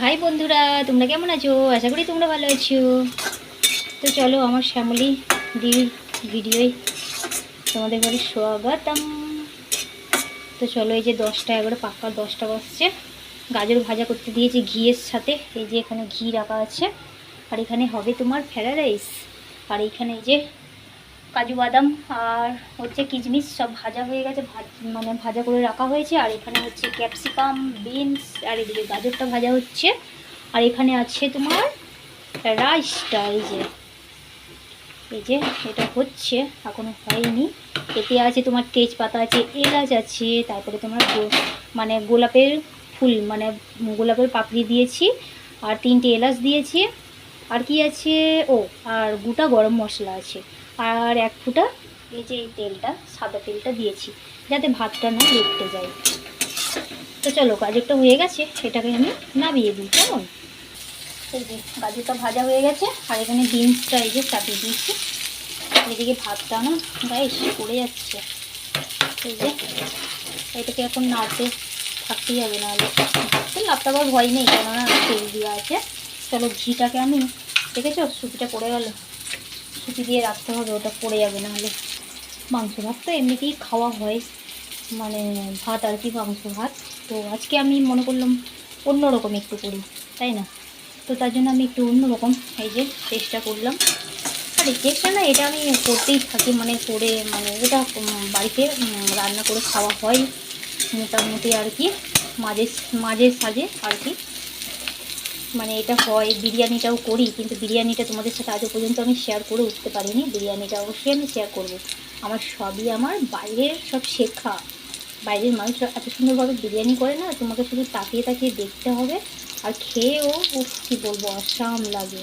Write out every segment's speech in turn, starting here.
High বন্ধুরা, তোমরা কেমন আছো? আশা করি তোমরা ভালো আছো। তো চলো, আমার শ্যামলী দির ভিডিওয় তোমাদের ঘরে স্বাগতম। তো চলো, এই যে 10টা 11 পাক্কা 10টা বাজছে। গাজর ভাজা করতে দিয়েছি ঘিয়ের সাথে। এই যে এখানে ঘি রাখা আছে, আর এখানে হবে তোমার ফ্রাইড রাইস। আর এইখানে এই যে কাজু বাদাম আর হচ্ছে কিশমিশ সব ভাজা হয়ে গেছে, মানে ভাজা করে রাখা হয়েছে। আর এখানে হচ্ছে ক্যাপসিকাম, বিনস, আর এদিকে গাজরটা ভাজা হচ্ছে। আর এখানে আছে তোমার রাইসটা। এই যে এটা হচ্ছে, এখনো হয়নি। এতে আছে তোমার তেজপাতা আছে, এলাচ আছে, তারপরে তোমার মানে গোলাপের ফুল, মানে গোলাপের পাপড়ি দিয়েছি, আর 3টে এলাচ দিয়েছি। আর কি আছে, ও আর গোটা গরম মশলা আছে, আর 1 ফুটা এই যে এই তেলটা, সাদা তেলটা দিয়েছি, যাতে ভাতটা না লেপটে যায়। তো চলো, গাজরটা হয়ে গেছে, এটাকে আমি নামিয়ে দিই। কেমন? এই যে গাজরটা ভাজা হয়ে গেছে, আর এখানে বিনসটা এই যে চাপিয়ে দিয়েছি। এদিকে ভাতটা না গায়ে পড়ে যাচ্ছে। এই যে এটাকে এখন নাড়তে থাকতেই হবে, নাহলে ভাতটা লাপটাবার ভয় নেই, কেননা তেল দেওয়া আছে। চলো, ঘিটাকে আমি দেখেছো, সুপিটা পড়ে গেল, সুপি দিয়ে রাখতে হবে, ওটা পড়ে যাবে নাহলে। মাংস ভাত তো এমনিতেই খাওয়া হয়, মানে ভাত আর কি, মাংস ভাত। তো আজকে আমি মনে করলাম অন্যরকম একটু করি, তাই না? তো তার জন্য আমি একটু অন্যরকম এই যে চেষ্টা করলাম। আর এই চেষ্টা না, এটা আমি করতেই থাকি, মানে করে, মানে এটা বাড়িতে রান্না করে খাওয়া হয় মোটামুটি আর কি, মাঝে মাঝে সাঝে আর কি। মানে এটা হয়, বিরিয়ানিটাও করি, কিন্তু বিরিয়ানিটা তোমাদের সাথে আজও পর্যন্ত আমি শেয়ার করে উঠতে পারিনি। বিরিয়ানিটা অবশ্যই আমি শেয়ার করব। আমার সবই আমার বাইরের সব শেখা। বাইরের মানুষ এত সুন্দরভাবে বিরিয়ানি করে না, তোমাকে শুধু তাকিয়ে তাকিয়ে দেখতে হবে, আর খেয়েও কী বলবো, অসাম লাগে।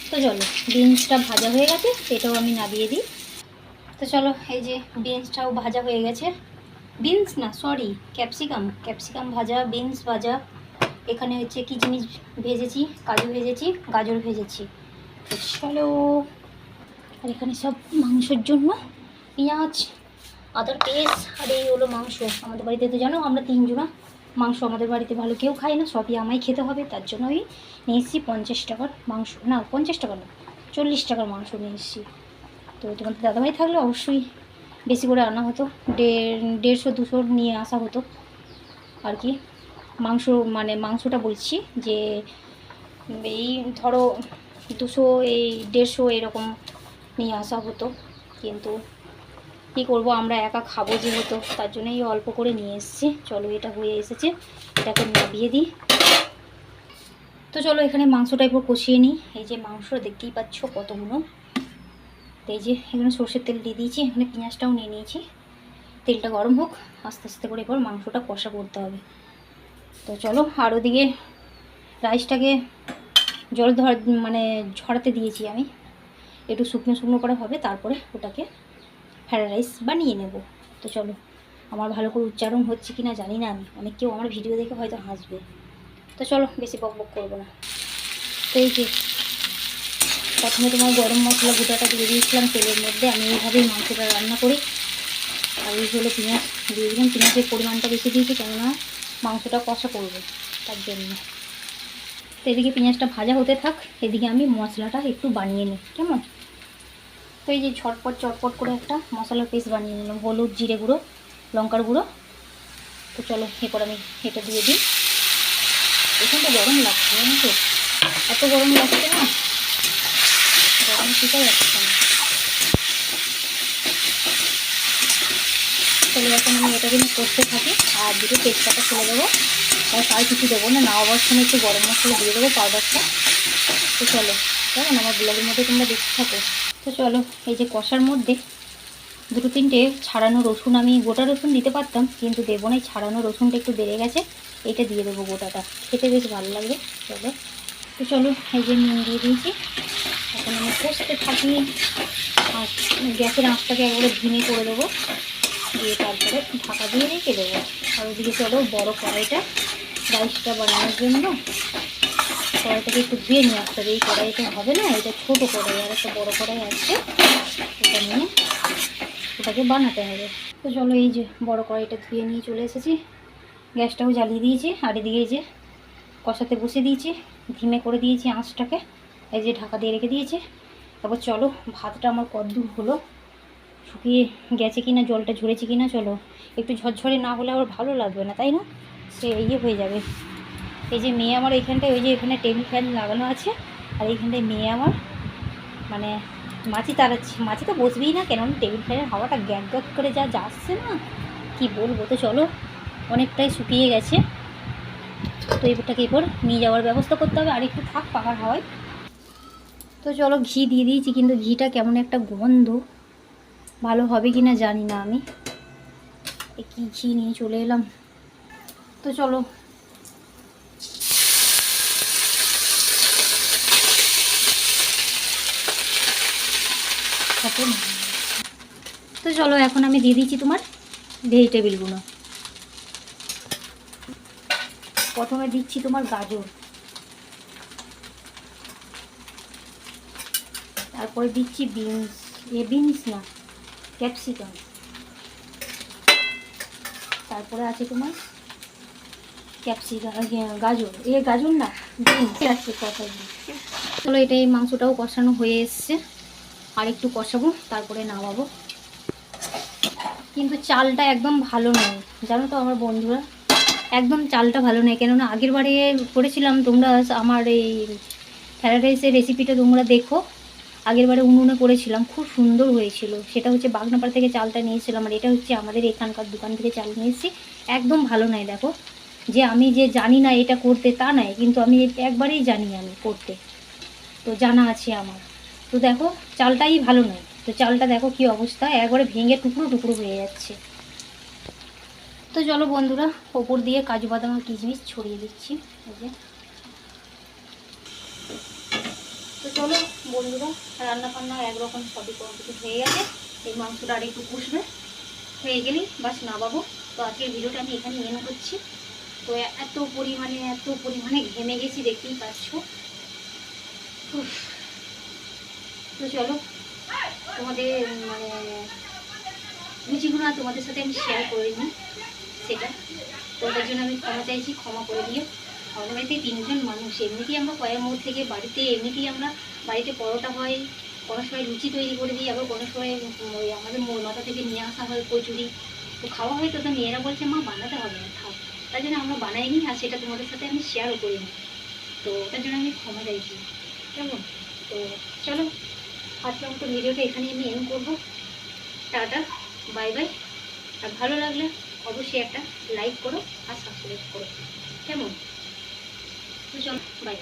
তো চলো, বিনসটা ভাজা হয়ে গেছে, এটাও আমি নামিয়ে দিই। তো চলো, এই যে বিনসটাও ভাজা হয়ে গেছে। বিনস না, সরি, ক্যাপসিকাম ভাজা, বিনস ভাজা। এখানে হচ্ছে কিশমিশ ভেজেছি, কাজু ভেজেছি, গাজর ভেজেছি। তো চলো, আর এখানে সব মাংসের জন্য পেঁয়াজ, আদার পেস্ট, আর এই হলো মাংস। আমাদের বাড়িতে তো জানো আমরা 3 জনা, মাংস আমাদের বাড়িতে ভালো কেউ খায় না, সবই আমায় খেতে হবে। তার জন্য আমি নিয়ে এসেছি 50 টাকার মাংস, না 50 টাকা না, 40 টাকার মাংস নিয়ে এসেছি। তো তোমাদের দাদাভাই থাকলে অবশ্যই বেশি করে আনা হতো, 150-200 নিয়ে আসা হতো আর কি। মাংস মানে মাংসটা বলছি যে এই ধরো 200, এই 150 এরকম নিয়ে আসা হতো, কিন্তু কী করবো, আমরা একা খাবো যেহেতু, তার জন্যই অল্প করে নিয়ে এসেছি। চলো, এটা হয়ে এসেছে, এটাকে নামিয়ে দিই। তো চলো, এখানে মাংসটা একটু কষিয়ে নিই। এই যে মাংস দেখতেই পাচ্ছ কতগুলো। তো এই যে এখানে সর্ষের তেল দিয়ে দিয়েছি, এখানে পেঁয়াজটাও নিয়ে নিয়েছি। তেলটা গরম হোক, আস্তে আস্তে করে এবার মাংসটা কষা করতে হবে। তো চলো, আর ওদিকে রাইসটাকে জল মানে ঝরাতে দিয়েছি আমি, একটু শুকনো শুকনো করে হবে, তারপরে ওটাকে ফ্রাইড রাইস বানিয়ে নেব। তো চলো, আমার ভালো করে উচ্চারণ হচ্ছে কি না জানি না, আমি অনেক কেউ আমার ভিডিও দেখে হয়তো হাসবে। তো চলো, বেশি বক বক করবো না। তো এই যে প্রথমে তোমার গরম মশলা গোটাটা দিয়ে দিয়েছিলাম তেলের মধ্যে, আমি এইভাবেই মাংসটা রান্না করি। আর এই হলো পেঁয়াজ দিয়ে দিলাম, পেঁয়াজের পরিমাণটা বেশি দিয়েছি, কেননা মাংসটা কষা করবো তার জন্য। তো এদিকে পেঁয়াজটা ভাজা হতে থাক, এদিকে আমি মশলাটা একটু বানিয়ে নিই, কেমন? তো এই যে ঝটপট চটপট করে একটা মশলার পেস্ট বানিয়ে নিলাম, হলুদ, জিরে গুঁড়ো, লঙ্কার গুঁড়ো। তো চলো, এরপর আমি এটা দিয়ে দিই। এখানটা গরম লাগছে, জানো তো, এত গরম লাগছে না, গরম ঠিকই যাচ্ছে না। চলো, এখন আমি এটা কিন্তু করতে থাকি, আর দুটো তেজপাতা ফেলে দেবো, আর কিছু দেবো না, নামাবার সময় একটু গরম মশলা দিয়ে দেবো, পাউডারটা। তো চলো, কেমন আমার ব্লগের মধ্যে তোমরা দেখতে থাকো। তো চলো, এই যে কষার মধ্যে 2-3টে ছাড়ানো রসুন, আমি গোটা রসুন দিতে পারতাম কিন্তু দেবো না, ছাড়ানো রসুনটা একটু বেড়ে গেছে, এইটা দিয়ে দেবো গোটাটা, খেতে বেশ ভালো লাগবে। চলো, তো চলো, এই যে নুন দিয়ে দিয়েছি, এখন আমি কষতে থাকি। আর গ্যাসের আঁচটাকে একবারে ধিমে করে দেবো, দিয়ে তারপরে ঢাকা দিয়ে রেখে দেবো। আর ওদিকে চলো, বড় কড়াইটা রাইসটা বানানোর জন্য কড়াইটাকে একটু ধুয়ে নিয়ে আসতে হবে। এই কড়াইটা হবে না, এটা ছোটো কড়াই, আর একটা বড়ো কড়াই আছে, এটা নিয়ে ওটাকে বানাতে হবে। তো চলো, এই যে বড় কড়াইটা ধুয়ে নিয়ে চলে এসেছি, গ্যাসটাও জ্বালিয়ে দিয়েছি। আর এদিকে এই যে কষাতে বসে দিয়েছি, ধিমে করে দিয়েছি আঁচটাকে, এই যে ঢাকা দিয়ে রেখে দিয়েছে। তারপর চলো ভাতটা আমার কদ্দূর হলো, শুকিয়ে গেছে কিনা, জলটা ঝরেছে কিনা, চলো একটু ঝরঝরে না হলে আবার ভালো লাগবে না, তাই না? সে ইয়ে হয়ে যাবে। এই যে মেয়ে আমার এইখানটায়, ওই যে এখানে টেবিল ফ্যান লাগানো আছে, আর এইখানটায় মেয়ে আমার মানে মাছি তাড়াচ্ছে। মাছি তো বসবেই না, কেননা টেবিল ফ্যানের হাওয়াটা গ্যাক গ্যাক করে যা যাচ্ছে না, কি বলবো। তো চলো অনেকটাই শুকিয়ে গেছে, তো এবারটাকে এরপর নিয়ে যাওয়ার ব্যবস্থা করতে হবে, আর একটু থাক পাখার হাওয়ায়। তো চলো ঘি দিয়ে দিয়েছি, কিন্তু ঘিটা কেমন একটা গন্ধ, ভালো হবে কি না জানি না। আমি কি ঘি নিয়ে চলে এলাম। তো চলো তো চলো এখন আমি দিয়ে দিচ্ছি তোমার ভেজিটেবিলগুলো। প্রথমে দিচ্ছি তোমার গাজর, তারপরে দিচ্ছি বিনস, বিনস না ক্যাপসিকাম, তারপরে আছে তোমার ক্যাপসিকাম, গাজর, গাজর না বিনস আছে কথা। চলো এটা, এই মাংসটাও কষানো হয়ে এসছে, আর একটু কষাবো তারপরে নামাবো। কিন্তু চালটা একদম ভালো নয়, জানো তো আমার বন্ধুরা, একদম চালটা ভালো নয়। কেননা আগের বারে করেছিলাম, তোমরা আমার এই ফ্রাইড রাইসের রেসিপিটা তোমরা দেখো, আগের বারে উনুনে করেছিলাম, খুব সুন্দর হয়েছিল। সেটা হচ্ছে বাগনাপাড়া থেকে চালটা নিয়েছিলাম, আর এটা হচ্ছে আমাদের এখানকার দোকান থেকে চাল নিয়েছি। একদম ভালো নয়। দেখো, যে আমি যে জানি না এটা করতে তা নয়, কিন্তু আমি একবারেই জানি আমি করতে, তো জানা আছে আমার। তো দেখো চালটাই ভালো নয়, তো চালটা দেখো কি অবস্থা, একবারে ভেঙে টুকরো টুকরো হয়ে যাচ্ছে। তো চলো বন্ধুরা, ওপর দিয়ে কাজু বাদাম আর কিশমিশ ছড়িয়ে দিচ্ছি, এই যে। তো চলো বন্ধুরা, রান্না বান্না একরকম সবই কমপ্লিট হয়ে গেছে। এই মাংসটা আর একটু কষবে, হয়ে গেলেই বাস নামাবো। তো আজকের ভিডিওটা আমি এখানে এন্ড করছি। তো এত পরিমাণে ঘেমে গেছি, দেখতেই পাচ্ছ। তো চলো তোমাদের মানে রুচিগুলো তোমাদের সাথে আমি শেয়ার করে নিই, সেটা তো ওটার জন্য আমি ক্ষমা চাইছি, ক্ষমা করে দিও। আমাদের বাড়িতে 3জন মানুষ, এমনিতেই আমরা কয়ের মোড় থেকে বাড়িতে এমনিতেই আমরা বাড়িতে পরোটা হয়, কোনো সময় লুচি তৈরি করে দিই, আবার কোনো সময় ওই আমাদের নটা থেকে নিয়ে আসা হয় কচুরি, তো খাওয়া হয়। তো মেয়েরা বলছে মা বানাতে হবে না, খাও, তার জন্য আমরা বানাইনি, আর সেটা তোমাদের সাথে আমি শেয়ারও করিনি। তো ওটার জন্য আমি ক্ষমা চাইছি, কেমন? তো চলো আজকের মতো ভিডিওটা এখানে আমি এন্ড করবো। Tata, bye bye. আর ভালো লাগলে অবশ্যই একটা লাইক করো আর সাবস্ক্রাইব করো, কেমন? তো চলো বাই।